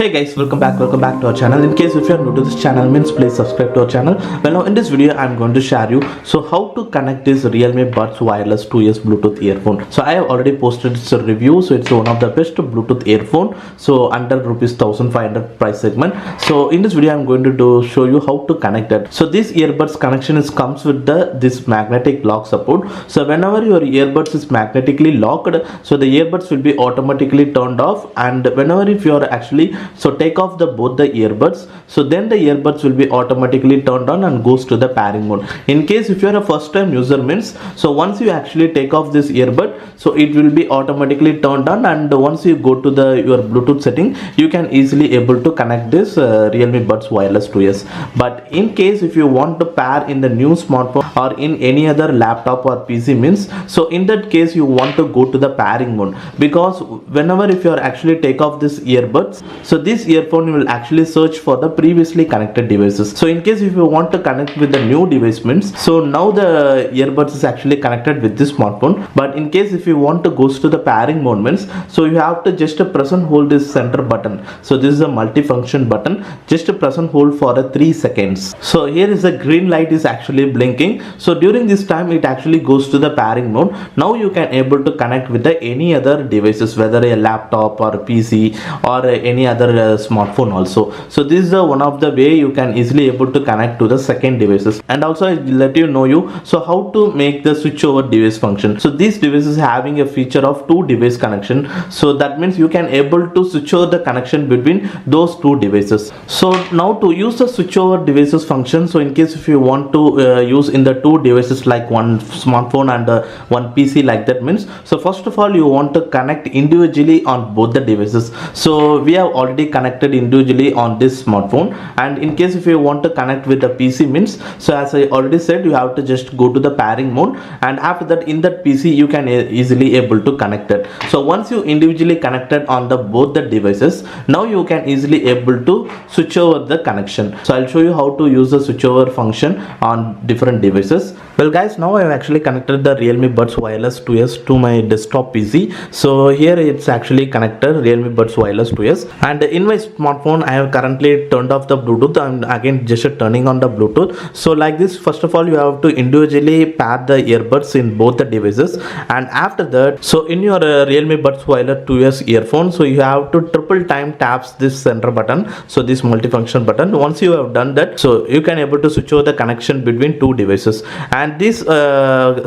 Hey guys, welcome back to our channel. In case if you are new to this channel, means please subscribe to our channel. Well, now in this video I'm going to share you how to connect this Realme Buds Wireless 2S Bluetooth earphone. So I have already posted its review. So it's one of the best Bluetooth earphone. So under rupees 1500 price segment. So in this video I'm going to show you how to connect that. So this earbuds connection comes with this magnetic lock support. So whenever your earbuds is magnetically locked, so the earbuds will be automatically turned off, and whenever if you are actually take off both the earbuds, so then the earbuds will be automatically turned on and goes to the pairing mode. In case if you are a first time user means, so once you actually take off this earbud, so it will be automatically turned on, and once you go to your Bluetooth setting, you can easily able to connect this Realme Buds Wireless 2S. But in case if you want to pair in the new smartphone or in any other laptop or PC means, so in that case you want to go to the pairing mode, because whenever if you are actually take off this earbuds, so this earphone will actually search for the previously connected devices. So in case if you want to connect with the new device means, so now the earbuds is actually connected with this smartphone. But in case if you want to goes to the pairing mode means, so you have to just press and hold this center button. So this is a multi-function button. Just press and hold for 3 seconds. So here is a green light is actually blinking. So during this time it actually goes to the pairing mode. Now you can able to connect with any other devices, whether a laptop or PC or any other smartphone also. So this is one of the way you can easily able to connect to the second devices. And also I let you know so how to make the switch over device function. So this device is having a feature of 2 device connection. So that means you can able to switch over the connection between those 2 devices. So now to use the switch over devices function, so in case if you want to use in the 2 devices like one smartphone and one PC like that means, so first of all you want to connect individually on both the devices. So we have already connected individually on this smartphone, and in case if you want to connect with the PC means, so as I already said, you have to just go to the pairing mode, and after that in that PC you can easily able to connect it. So once you individually connected on both the devices, now you can easily able to switch over the connection. So I'll show you how to use the switch over function on different devices. Well guys, now I have actually connected the Realme Buds Wireless 2S to my desktop PC. So here it's actually connected Realme Buds Wireless 2S, and in my smartphone I have currently turned off the Bluetooth. I'm again just turning on the Bluetooth. So like this, first of all you have to individually pair the earbuds in both the devices, and after that, so in your Realme Buds Wireless 2S earphone, so you have to triple time taps this center button, so this multifunction button. Once you have done that, so you can able to switch over the connection between 2 devices, and this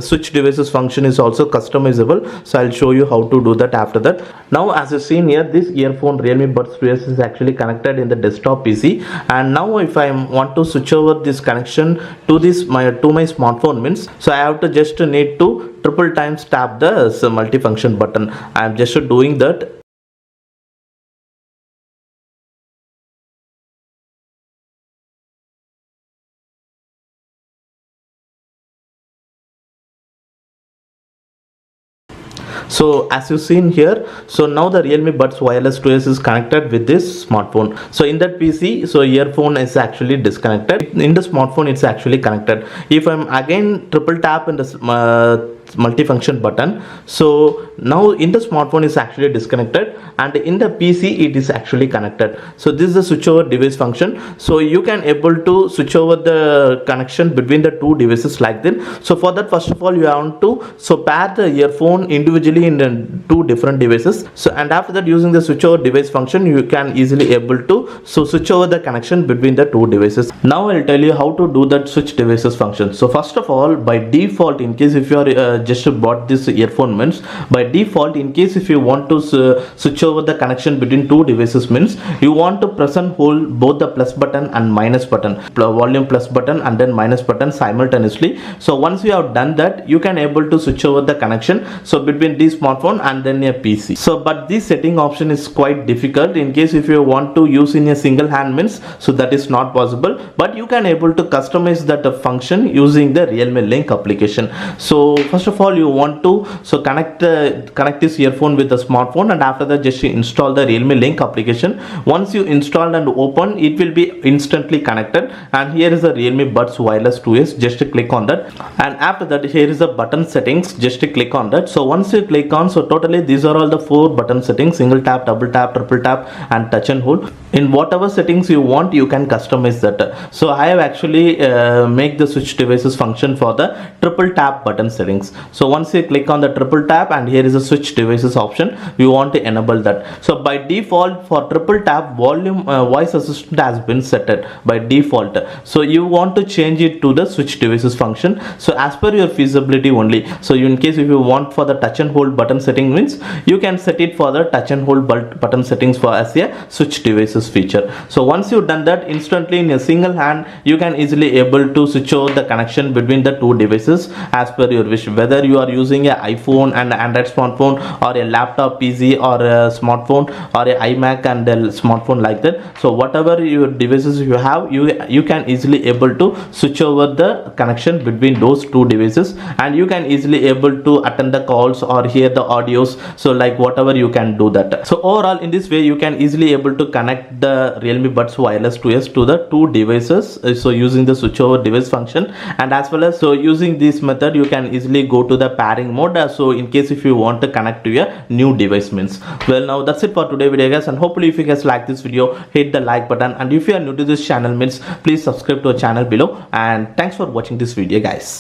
switch devices function is also customizable. So I'll show you how to do that after that. Now as you seen here, this earphone Realme Buds 2S is actually connected in the desktop PC, and now if I want to switch over this connection to my smartphone means, so I have to just need to triple times tap the multifunction button. I am just doing that. So as you seen here, so now the Realme Buds Wireless 2S is connected with this smartphone. So in that PC, so earphone is actually disconnected. In the smartphone it's actually connected. If I'm again triple tap in the multifunction button, so now in the smartphone is actually disconnected, and in the PC it is actually connected. So this is the switch over device function. So you can able to switch over the connection between the 2 devices like this. So for that, first of all you have to pair the earphone individually in the 2 different devices. So and after that, using the switch over device function, you can easily able to switch over the connection between the 2 devices. Now I'll tell you how to do that switch devices function. So first of all, by default, in case if you are just bought this earphone means, by default, in case if you want to switch over the connection between 2 devices means, you want to press and hold both the plus button and minus button, volume plus button and then minus button simultaneously. So once you have done that, you can able to switch over the connection so between this smartphone and then a PC. So but this setting option is quite difficult. In case if you want to use in a single hand means, so that is not possible, but you can able to customize that function using the Realme Link application. So first of all, you want to connect this earphone with the smartphone, and after that just install the Realme Link application. Once you install and open, it will be instantly connected, and here is the Realme Buds Wireless 2S. Just click on that, and after that here is the button settings. Just click on that. So once you click on, so totally these are all the 4 button settings: single tap, double tap, triple tap and touch and hold. in whatever settings you want, you can customize that. So I have actually make the switch devices function for the triple tap button settings. So once you click on the triple tap and here is a switch devices option, we want to enable that. So by default for triple tap, volume voice assistant has been set by default. So you want to change it to the switch devices function, so as per your feasibility only. So in case if you want for the touch and hold button setting means, you can set it for the touch and hold button settings for as a switch devices feature. So once you've done that, instantly in a single hand you can easily able to switch over the connection between the two devices as per your wish, whether you are using a iPhone and Android smartphone, or a laptop PC, or a smartphone, or a iMac and a smartphone like that. So whatever your devices you have, you can easily able to switch over the connection between those two devices, and you can easily able to attend the calls or hear the audios. So like whatever you can do that. So overall in this way you can easily able to connect the Realme Buds Wireless 2S to the two devices, so using the switchover device function, and as well as so using this method you can easily go to the pairing mode, so in case if you want to connect to a new device means. Well, now that's it for today video guys, and hopefully if you guys like this video, hit the like button, and if you are new to this channel means please subscribe to our channel below, and thanks for watching this video guys.